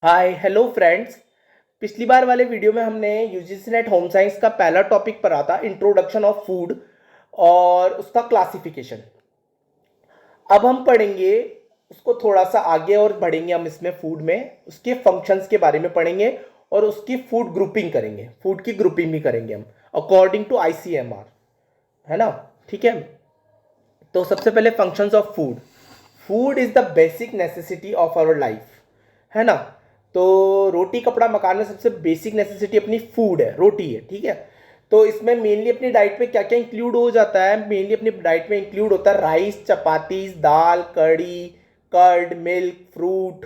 Hi hello friends. पिछली बार वाले video में हमने यूजीसी नेट होम साइंस का पहला टॉपिक पढ़ा था, इंट्रोडक्शन ऑफ फूड और उसका क्लासिफिकेशन। अब हम पढ़ेंगे उसको थोड़ा सा आगे और बढ़ेंगे हम इसमें फूड में उसके फंक्शंस के बारे में पढ़ेंगे और उसकी फूड ग्रुपिंग करेंगे, फूड की ग्रुपिंग भी करेंगे हम अकॉर्डिंग टू आईसीएमआर, है ना। ठीक है, तो सबसे पहले functions of food. Food is the basic necessity of our life, है ना। तो रोटी कपड़ा मकान में सबसे बेसिक नेसेसिटी अपनी फूड है, रोटी है। ठीक है, तो इसमें मेनली अपनी डाइट में क्या क्या इंक्लूड हो जाता है? मेनली अपनी डाइट में इंक्लूड होता है राइस, चपाती, दाल, कड़ी, कर्ड, मिल्क, फ्रूट,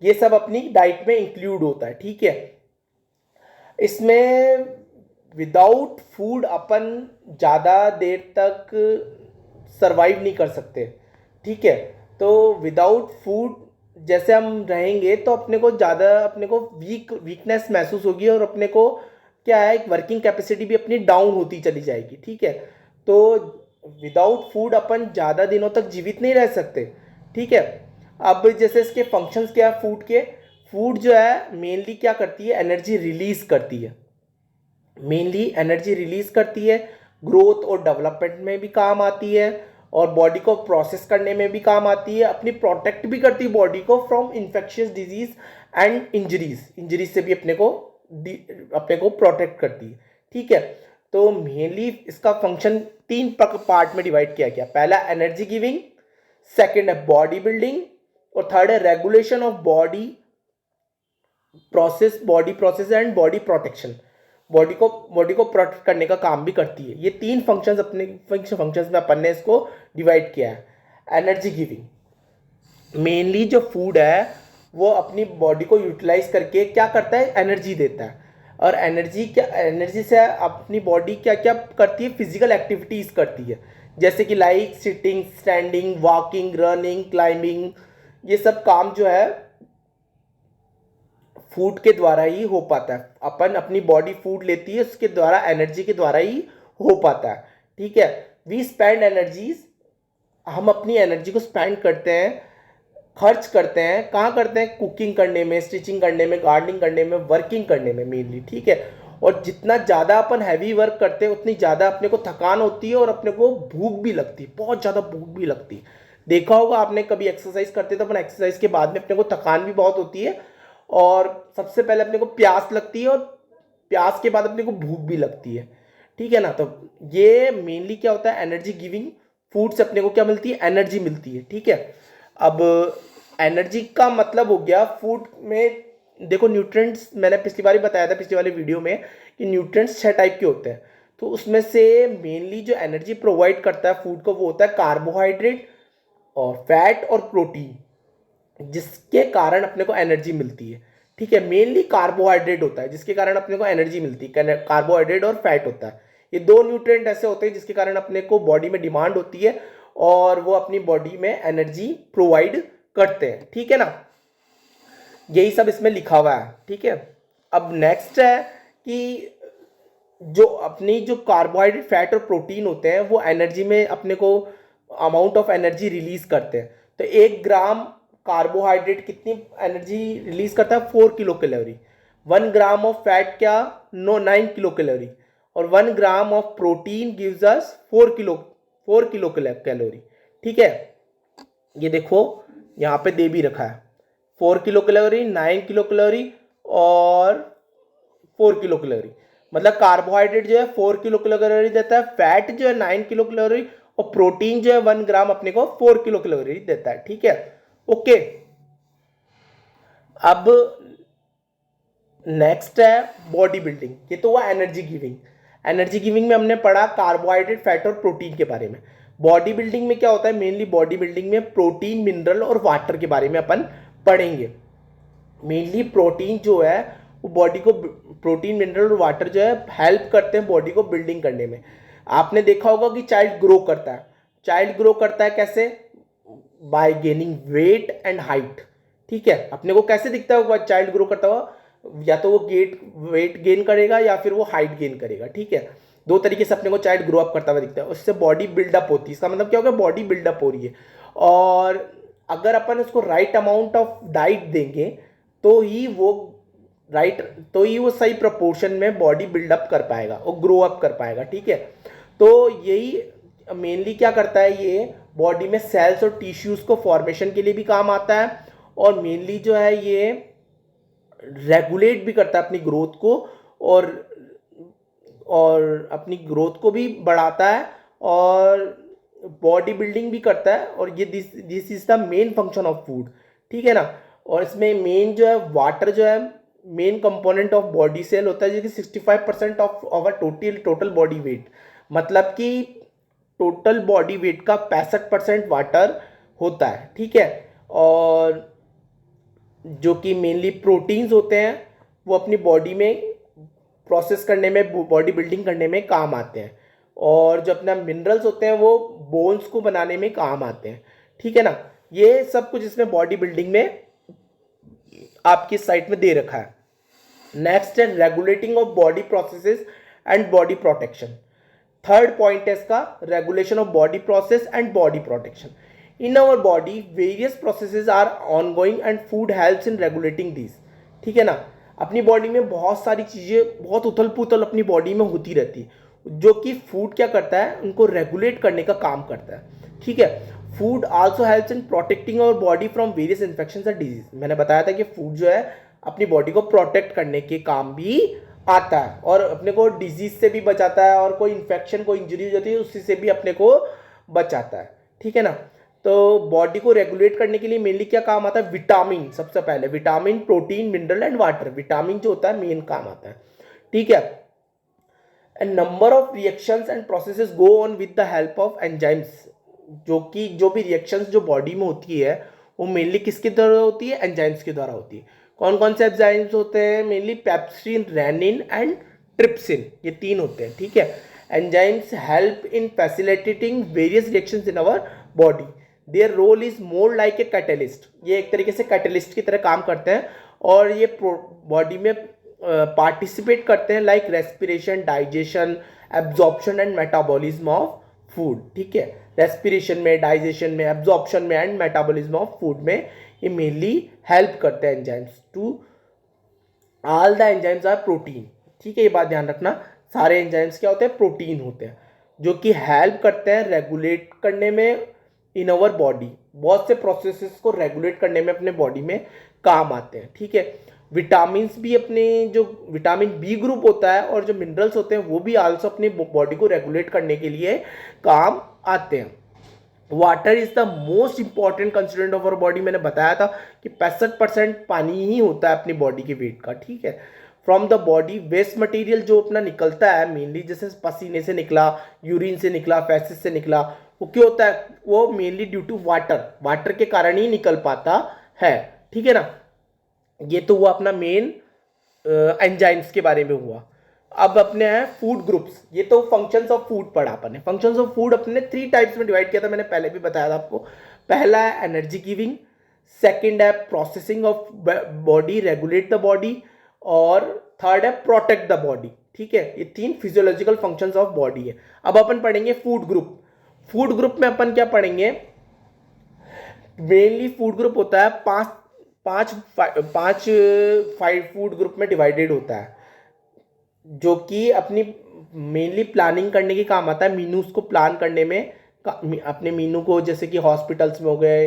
ये सब अपनी डाइट में इंक्लूड होता है। ठीक है, इसमें विदाउट फूड अपन ज़्यादा देर तक सरवाइव नहीं कर सकते। ठीक है, तो विदाउट फूड जैसे हम रहेंगे तो अपने को ज़्यादा अपने को वीकनेस महसूस होगी और अपने को क्या है, एक वर्किंग कैपेसिटी भी अपनी डाउन होती चली जाएगी। ठीक है, तो विदाउट फूड अपन ज़्यादा दिनों तक जीवित नहीं रह सकते। ठीक है, अब जैसे इसके फंक्शंस क्या है फूड के? फूड जो है मेनली क्या करती है, एनर्जी रिलीज करती है। मेनली एनर्जी रिलीज करती है, ग्रोथ और डेवलपमेंट में भी काम आती है और बॉडी को प्रोसेस करने में भी काम आती है, अपनी प्रोटेक्ट भी करती है बॉडी को from infectious disease and injuries से भी अपने को प्रोटेक्ट करती है। ठीक है, तो मेनली इसका फंक्शन तीन पार्ट में डिवाइड किया गया। पहला एनर्जी गिविंग, सेकंड है बॉडी बिल्डिंग और थर्ड है regulation of body process and body protection. Body को प्रोटेक्ट करने का काम भी करती है। ये तीन फंक्शंस अपने फंक्शंस में अपन ने इसको डिवाइड किया है। एनर्जी गिविंग, मेनली जो फूड है वो अपनी बॉडी को यूटिलाइज करके क्या करता है, एनर्जी देता है। और एनर्जी से अपनी बॉडी क्या क्या करती है, फिजिकल एक्टिविटीज करती है, जैसे कि like sitting, standing, walking, running, climbing. ये सब काम जो है फूड के द्वारा ही हो पाता है। अपन अपनी बॉडी फूड लेती है, उसके द्वारा एनर्जी के द्वारा ही हो पाता है। ठीक है, वी स्पेंड एनर्जीज, हम अपनी एनर्जी को स्पेंड करते हैं, खर्च करते हैं। कहाँ करते हैं? कुकिंग करने में, स्टिचिंग करने में, गार्डनिंग करने में, वर्किंग करने में मेनली। ठीक है, और जितना ज़्यादा अपन हैवी वर्क करते हैं उतनी ज़्यादा अपने को थकान होती है और अपने को भूख भी लगती है, बहुत ज़्यादा भूख भी लगती है। देखा होगा आपने, कभी एक्सरसाइज करते तो अपन एक्सरसाइज के बाद में अपने को थकान भी बहुत होती है और सबसे पहले अपने को प्यास लगती है और प्यास के बाद अपने को भूख भी लगती है। ठीक है ना, तो ये मेनली क्या होता है, एनर्जी गिविंग। फूड से अपने को क्या मिलती है, एनर्जी मिलती है। ठीक है, अब एनर्जी का मतलब हो गया फूड में, देखो न्यूट्रिएंट्स मैंने पिछली बार ही बताया था पिछली वाले वीडियो में कि न्यूट्रिएंट्स 6 टाइप के होते हैं। तो उसमें से मेनली जो एनर्जी प्रोवाइड करता है फूड को वो होता है कार्बोहाइड्रेट और फैट और प्रोटीन, जिसके कारण अपने को एनर्जी मिलती है। ठीक है, मेनली कार्बोहाइड्रेट होता है जिसके कारण अपने को एनर्जी मिलती है, कार्बोहाइड्रेट और फैट होता है। ये दो न्यूट्रिएंट ऐसे होते हैं जिसके कारण अपने को बॉडी में डिमांड होती है और वो अपनी बॉडी में एनर्जी प्रोवाइड करते हैं। ठीक है ना, यही सब इसमें लिखा हुआ है। ठीक है, अब नेक्स्ट है कि जो अपनी जो कार्बोहाइड्रेट, फैट और प्रोटीन होते हैं वो एनर्जी में अपने को अमाउंट ऑफ एनर्जी रिलीज करते हैं। तो 1 ग्राम कार्बोहाइड्रेट कितनी एनर्जी रिलीज करता है, 4 kilo calorie. 1 gram of fat क्या, 9 किलो कैलोरी। और 1 gram of protein gives us 4 kilo calorie. ठीक है, ये देखो यहाँ पे दे भी रखा है, 4 किलो कैलोरी, 9 किलो कैलोरी और 4 किलो कैलोरी। मतलब कार्बोहाइड्रेट जो है 4 किलो कैलोरी देता है, फैट जो है 9 किलो कैलोरी और प्रोटीन जो है 1 ग्राम अपने को 4 किलो कैलोरी देता है। ठीक है, ओके। अब नेक्स्ट है बॉडी बिल्डिंग। ये तो हुआ एनर्जी गिविंग। एनर्जी गिविंग में हमने पढ़ा कार्बोहाइड्रेट, फैट और प्रोटीन के बारे में। बॉडी बिल्डिंग में क्या होता है, मेनली बॉडी बिल्डिंग में प्रोटीन, मिनरल और वाटर के बारे में अपन पढ़ेंगे। मेनली प्रोटीन जो है वो बॉडी को, प्रोटीन, मिनरल और वाटर जो है हेल्प करते हैं बॉडी को बिल्डिंग करने में। आपने देखा होगा कि चाइल्ड ग्रो करता है। चाइल्ड ग्रो करता है कैसे? Bye gaining weight and height. ठीक है, अपने को कैसे दिखता है चाइल्ड ग्रो करता हुआ? या तो वो वेट गेन करेगा या फिर वो हाइट गेन करेगा। ठीक है, दो तरीके से अपने को चाइल्ड ग्रो अप करता हुआ दिखता है। उससे बॉडी बिल्डअप होती है, इसका मतलब क्या होगा, बॉडी बिल्डअप हो रही है। और अगर अपन उसको राइट अमाउंट ऑफ डाइट देंगे तो ही वो राइट, तो ही वो सही प्रपोर्शन में बॉडी बिल्डअप कर पाएगा और ग्रो अप कर पाएगा, ठीक है। तो यही मेनली क्या करता है, ये बॉडी में सेल्स और टिश्यूज को फॉर्मेशन के लिए भी काम आता है, और मेनली जो है ये रेगुलेट भी करता है अपनी ग्रोथ को, और अपनी ग्रोथ को भी बढ़ाता है, और बॉडी बिल्डिंग भी करता है। और ये this is the main function of food, ठीक है ना। और इसमें मेन जो है वाटर जो है main component of body cell होता है, जो कि 65% ऑफ आवर टोटल बॉडी वेट, मतलब कि टोटल बॉडी वेट का 65% वाटर होता है, ठीक है। और जो कि मेनली प्रोटीन्स होते हैं वो अपनी बॉडी में प्रोसेस करने में, बॉडी बिल्डिंग करने में काम आते हैं, और जो अपना मिनरल्स होते हैं वो बोन्स को बनाने में काम आते हैं, ठीक है ना। ये सब कुछ इसमें बॉडी बिल्डिंग में आपकी साइट में दे रखा है। नेक्स्ट है regulating of body processes and body protection. Third point है इसका, regulation of body process and body protection. In our body various processes are ongoing and food helps in regulating this, ठीक है ना। अपनी बॉडी में बहुत सारी चीज़ें, बहुत उथल पुथल अपनी बॉडी में होती रहती है, जो कि फूड क्या करता है, उनको रेगुलेट करने का काम करता है, ठीक है। Food also helps in protecting our body from various infections and disease. मैंने बताया था कि फूड जो है अपनी बॉडी को प्रोटेक्ट करने के काम भी आता है, और अपने को डिजीज से भी बचाता है, और कोई इन्फेक्शन, कोई इंजरी हो जाती है उसी से भी अपने को बचाता है, ठीक है ना। तो बॉडी को रेगुलेट करने के लिए मेनली क्या काम आता है, विटामिन। सबसे पहले vitamin, protein, mineral and water. Vitamin जो होता है मेन काम आता है, ठीक है। And number of reactions and processes go on with the help of enzymes, जो कि जो भी रिएक्शंस जो बॉडी में होती है वो मेनली किसके द्वारा होती है, एंजाइम्स के द्वारा होती है। कौन कौन से एंजाइम्स होते हैं, mainly pepsin, rennin and trypsin, ये तीन होते हैं, ठीक है। Enzymes help in facilitating various reactions in our body. Their role is more like a catalyst, ये एक तरीके से कैटलिस्ट की तरह काम करते हैं, और ये बॉडी में पार्टिसिपेट करते हैं like respiration, digestion, absorption and metabolism of food, ठीक है। रेस्पिरेशन में, डाइजेशन में, एब्जॉर्प्शन में एंड मेटाबॉलिज्म ऑफ फूड में ये मेनली हेल्प करते हैं enzymes. To all the enzymes are protein, ठीक है, ये बात ध्यान रखना, सारे एंजाइम्स क्या होते हैं, प्रोटीन होते हैं, जो कि हेल्प करते हैं रेगुलेट करने में इन अवर बॉडी। बहुत से प्रोसेसेस को रेगुलेट करने में अपने बॉडी में काम आते हैं, ठीक है। विटामिन भी अपने, जो विटामिन बी ग्रुप होता है और जो मिनरल्स होते हैं वो भी आल्सो अपनी बॉडी को रेगुलेट करने के लिए काम आते हैं। Water is the most important constituent of our body. मैंने बताया था कि 65% पानी ही होता है अपनी बॉडी के वेट का, ठीक है। From the body waste material जो अपना निकलता है मेनली, जैसे पसीने से निकला, यूरिन से निकला, फैसेस से निकला, वो क्यों होता है, वो mainly due to water, water के कारण ही निकल पाता है, ठीक है ना। ये तो हुआ अपना मेन एंजाइम्स के बारे में हुआ। अब अपने हैं फूड ग्रुप्स। ये तो फंक्शंस ऑफ फूड पढ़ा अपन ने। फंक्शंस ऑफ फूड अपने 3 टाइप्स में डिवाइड किया था, मैंने पहले भी बताया था आपको। पहला है एनर्जी गिविंग, सेकंड है processing of body, regulate the body, और थर्ड है प्रोटेक्ट द बॉडी, ठीक है। ये 3 फिजियोलॉजिकल फंक्शंस ऑफ बॉडी है। अब अपन पढ़ेंगे फूड ग्रुप। फूड ग्रुप में अपन क्या पढ़ेंगे, मेनली फूड ग्रुप होता है पांच फूड ग्रुप में डिवाइडेड होता है, जो कि अपनी मेनली प्लानिंग करने के काम आता है। मीनूज को प्लान करने में, अपने मीनू को, जैसे कि हॉस्पिटल्स में हो गए,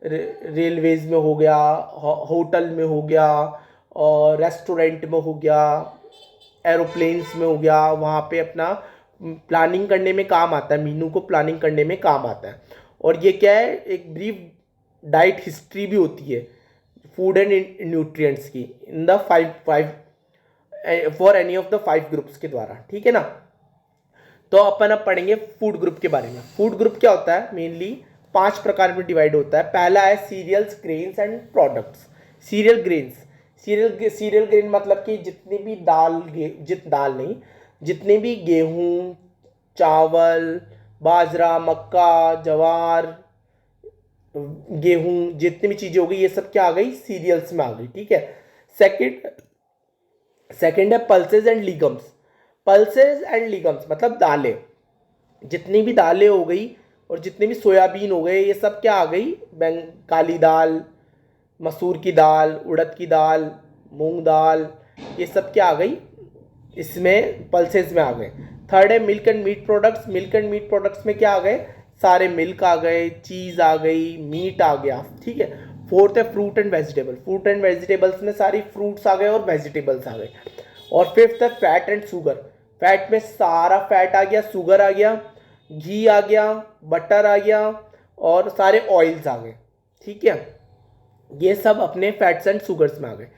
रेलवेज में हो गया, होटल में हो गया, और रेस्टोरेंट में हो गया, एरोप्लेन्स में हो गया, वहाँ पे अपना प्लानिंग करने में काम आता है। मीनू को प्लानिंग करने में काम आता है। और ये क्या है, एक ब्रीफ डाइट हिस्ट्री भी होती है फूड एंड न्यूट्रिएंट्स की in the for any of the 5 groups के द्वारा, ठीक है ना। तो अपन अब पढ़ेंगे फूड ग्रुप के बारे में। फूड ग्रुप क्या होता है, मेनली 5 प्रकार में डिवाइड होता है। पहला है cereals, grains and products. Cereal grains, cereal grain मतलब कि जितनी भी दाल नहीं, जितने भी गेहूँ, चावल, बाजरा, मक्का, जवार, गेहूं, जितनी भी चीजें हो गई, ये सब क्या आ गई, सीरियल्स में आ गई, ठीक है। सेकंड है पल्सेस एंड लीगम्स। पल्सेस एंड लीगम्स मतलब दालें, जितनी भी दालें हो गई और जितने भी सोयाबीन हो गए, ये सब क्या आ गई, काली दाल, मसूर की दाल, उड़द की दाल, मूंग दाल, ये सब क्या आ गई इसमें, पल्सेस में आ गए। थर्ड है milk and meat products. Milk and meat products में क्या आ गए, सारे मिल्क आ गए, चीज़ आ गई, मीट आ गया, ठीक है। फोर्थ है fruit and vegetable. Fruit and vegetables में सारी फ्रूट्स आ गए और वेजिटेबल्स आ गए। और फिफ्थ है फैट एंड शुगर। फैट में सारा फैट आ गया, शुगर आ गया, घी आ गया, बटर आ गया और सारे ऑयल्स आ गए, ठीक है। ये सब अपने फैट्स एंड शुगर्स में आ गए।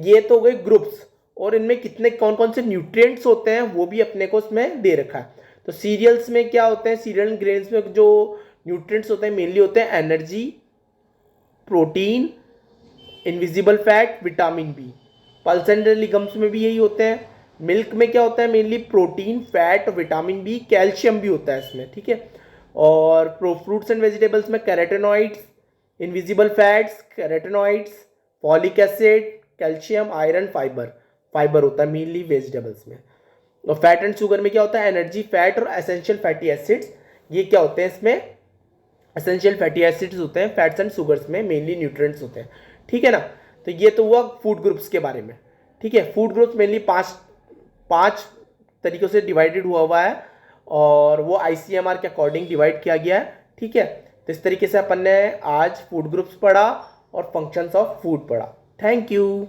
ये तो हो गए ग्रुप्स। और इनमें कितने कौन कौन से न्यूट्रिएंट्स होते हैं वो भी अपने को इसमें दे रखा है। तो सीरियल्स में क्या होते हैं, सीरियल ग्रेन्स में जो न्यूट्रिएंट्स होते हैं मेनली होते हैं energy, protein, invisible fat, vitamin B. Pulse and legumes में भी यही होते हैं। मिल्क में क्या होता है, mainly protein, fat, vitamin B, calcium भी होता है इसमें, ठीक है। और फ्रूट्स एंड वेजिटेबल्स में carotenoids, invisible fats, carotenoids, folic acid, calcium, iron, fibre. Fibre होता है मेनली वेजिटेबल्स में। और फैट एंड शुगर में क्या होता है, एनर्जी, फैट और एसेंशियल फैटी एसिड्स। ये क्या होते हैं इसमें, एसेंशियल फैटी एसिड्स होते हैं फैट्स एंड शुगर्स में, मेनली न्यूट्रिएंट्स होते हैं, ठीक है ना। तो ये तो हुआ फूड ग्रुप्स के बारे में, ठीक है। फूड ग्रुप्स मेनली पांच तरीकों से डिवाइडेड हुआ है और वो आईसीएमआर के अकॉर्डिंग डिवाइड किया गया है, ठीक है। तो इस तरीके से अपन ने आज फूड ग्रुप्स पढ़ा और फंक्शंस ऑफ फूड पढ़ा। Thank you.